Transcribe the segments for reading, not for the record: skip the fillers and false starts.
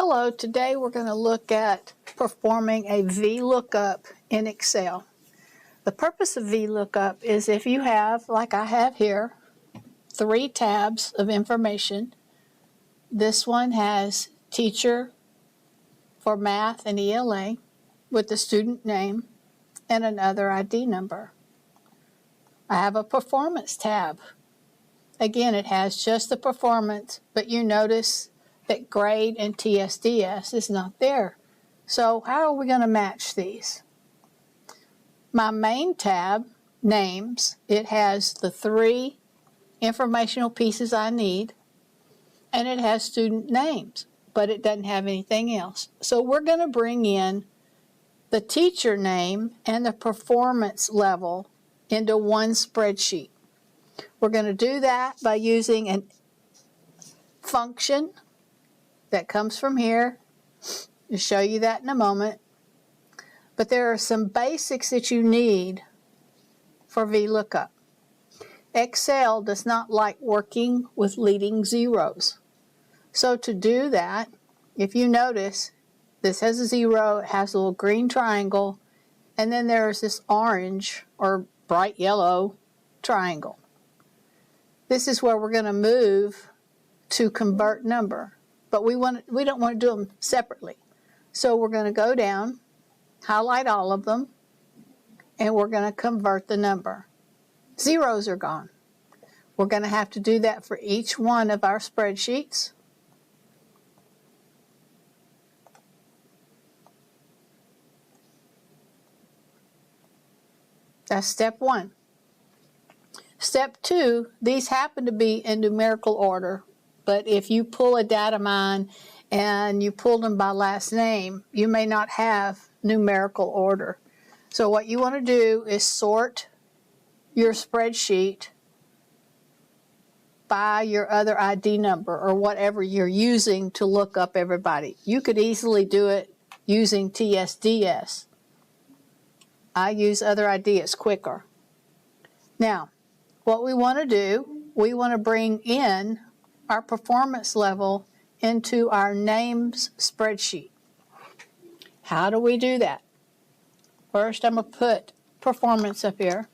Hello, today we're going to look at performing a vLookup in Excel. The purpose of vLookup is if you have, like I have here, 3 tabs of information. This one has teacher for math and ELA with the student name and another ID number. I have a performance tab. Again, it has just the performance, but you notice that grade and TSDS is not there. So how are we going to match these? My main tab, names, it has the 3 informational pieces I need, and it has student names, but it doesn't have anything else. So we're going to bring in the teacher name and the performance level into one spreadsheet. We're going to do that by using a function that comes from here. I'll show you that in a moment. But there are some basics that you need for vLookup. Excel does not like working with leading zeros. So to do that, if you notice, this has a 0, it has a little green triangle, and then there's this orange or bright yellow triangle. This is where we're going to move to convert number. But we don't want to do them separately. So we're going to go down, highlight all of them, and we're going to convert the number. Zeros are gone. We're going to have to do that for each one of our spreadsheets. That's step 1. Step 2, these happen to be in numerical order. But if you pull a data mine and you pull them by last name, you may not have numerical order. So what you want to do is sort your spreadsheet by your other ID number or whatever you're using to look up everybody. You could easily do it using TSDS. I use other ID, it's quicker. Now, what we want to do, we want to bring in our performance level into our names spreadsheet. How do we do that? First, I'm going to put performance up here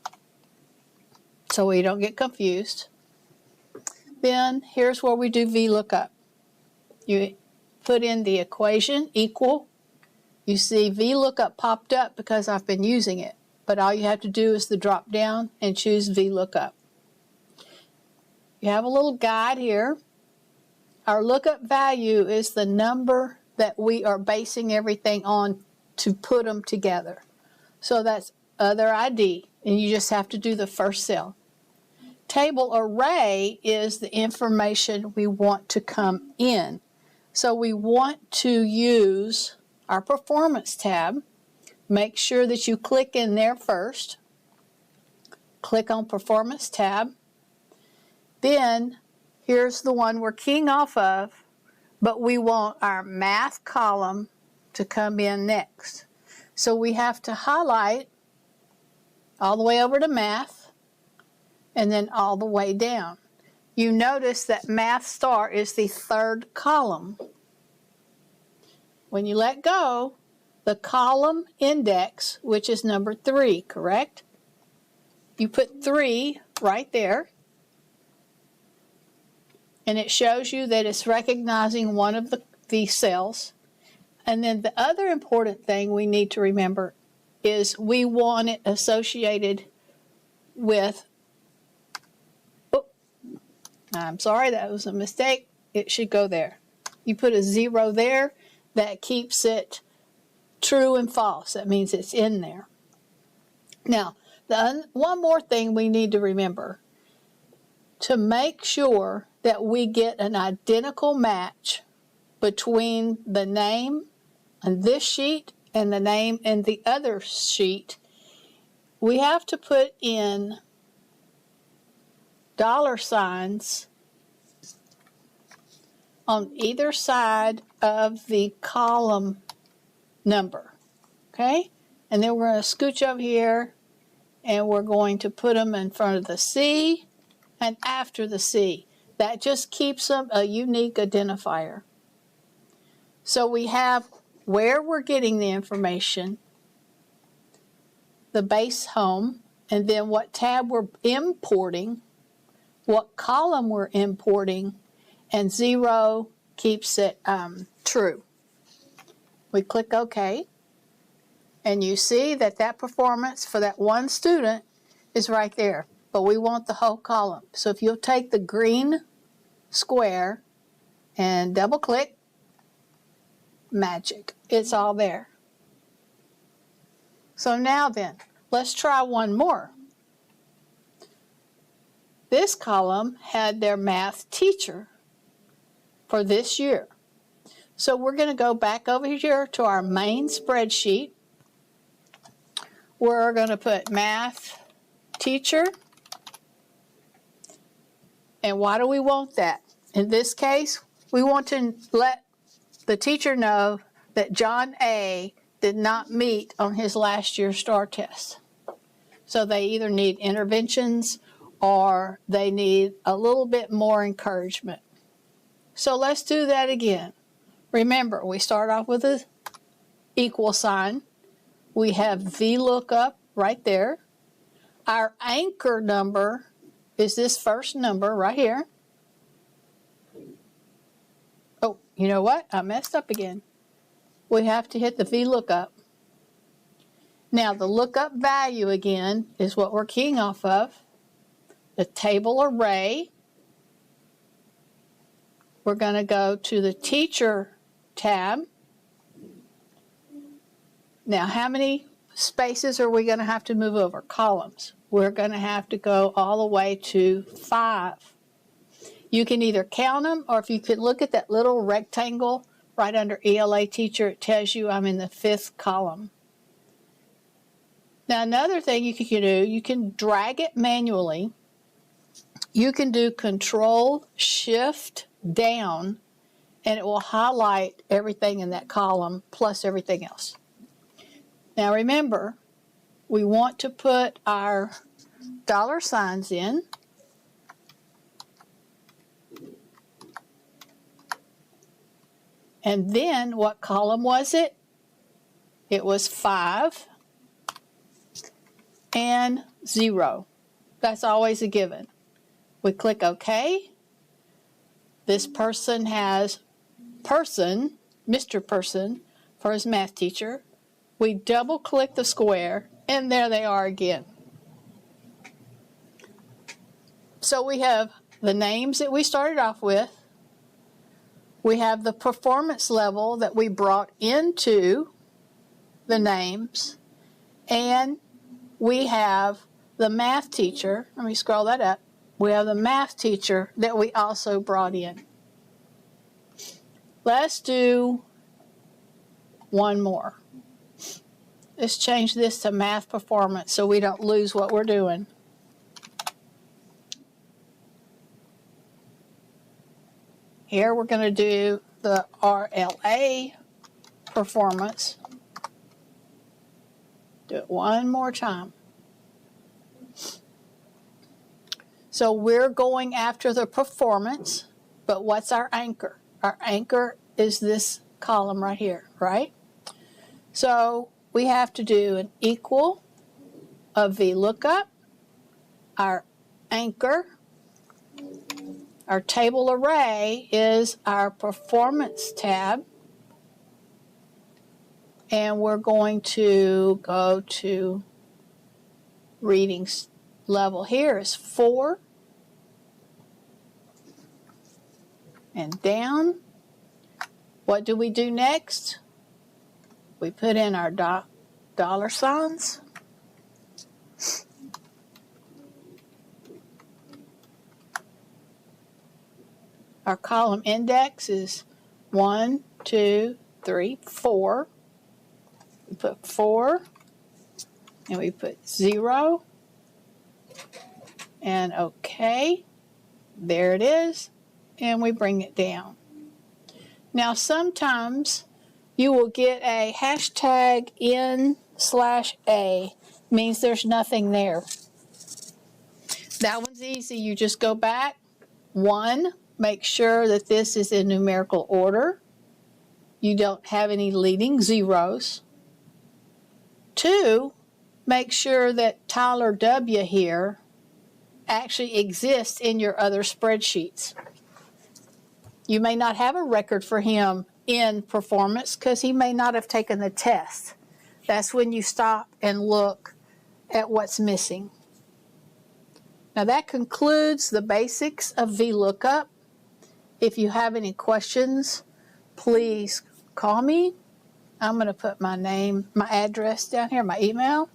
so we don't get confused. Then, here's where we do vLookup. You put in the equation equal. You see vLookup popped up because I've been using it. But all you have to do is the drop down and choose vLookup. You have a little guide here. Our lookup value is the number that we are basing everything on to put them together. So that's other ID, and you just have to do the first cell. Table array is the information we want to come in. So we want to use our performance tab. Make sure that you click in there first. Click on performance tab. Then here's the one we're keying off of, but we want our math column to come in next. So we have to highlight all the way over to math and then all the way down. You notice that math star is the 3rd column. When you let go, the column index, which is number 3, correct? You put 3 right there. And it shows you that it's recognizing one of the cells. And then the other important thing we need to remember is we want it associated with, I'm sorry, that was a mistake. It should go there. You put a 0 there, that keeps it true and false. That means it's in there. Now, one more thing we need to remember. To make sure that we get an identical match between the name on this sheet and the name in the other sheet, we have to put in $signs on either side of the column number. Okay? And then we're going to scooch over here and we're going to put them in front of the C and after the C. That just keeps them a unique identifier. So we have where we're getting the information, the base home, and then what tab we're importing, what column we're importing, and 0 keeps it true. We click OK, and you see that that performance for that one student is right there, but we want the whole column. So if you'll take the green square and double click, magic, it's all there. So now then, let's try one more. This column had their math teacher for this year. So we're going to go back over here to our main spreadsheet. We're going to put math teacher. And why do we want that? In this case, we want to let the teacher know that John A. did not meet on his last year's STAR test. So they either need interventions or they need a little bit more encouragement. So let's do that again. Remember, we start off with an equal sign. We have vLookup right there. Our anchor number is this first number right here. Oh, you know what? I messed up again. We have to hit the vLookup. Now, the lookup value again is what we're keying off of. The table array. We're going to go to the teacher tab. Now, how many spaces are we going to have to move over? Columns. We're going to have to go all the way to 5. You can either count them, or if you could look at that little rectangle right under ELA teacher, it tells you I'm in the 5th column. Now, another thing you can do, you can drag it manually. You can do Control-Shift-Down, and it will highlight everything in that column plus everything else. Now, remember, we want to put our dollar signs in. And then, what column was it? It was 5 and 0. That's always a given. We click OK. This person has person, Mr. Person, for his math teacher. We double click the square, and there they are again. So we have the names that we started off with. We have the performance level that we brought into the names, and we have the math teacher. Let me scroll that up. We have the math teacher that we also brought in. Let's do one more. Let's change this to math performance so we don't lose what we're doing. Here we're going to do the RLA performance. Do it one more time. So we're going after the performance, but what's our anchor? Our anchor is this column right here, right? So we have to do an equal of vLookup, our anchor. Our table array is our performance tab, and we're going to go to reading level here is 4 and down. What do we do next? We put in our dollar signs. Our column index is 1, 2, 3, 4. We put 4, and we put 0, and OK. There it is, and we bring it down. Now, sometimes you will get a hashtag N/A, means there's nothing there. That one's easy. You just go back. 1, make sure that this is in numerical order. you don't have any leading zeros. 2, make sure that Tyler W. here actually exists in your other spreadsheets. You may not have a record for him in performance because he may not have taken the test. That's when you stop and look at what's missing. Now that concludes the basics of vLookup. If you have any questions, please call me. I'm going to put my name, my address down here, my email.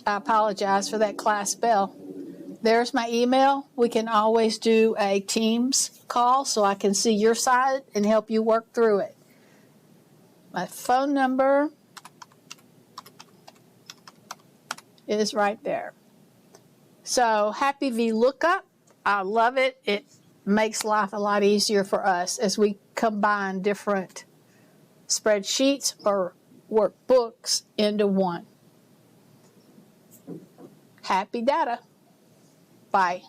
I apologize for that class bell. There's my email. We can always do a Teams call so I can see your side and help you work through it. My phone number is right there. So happy vLookup. I love it. It makes life a lot easier for us as we combine different spreadsheets or workbooks into one. Happy data. Bye.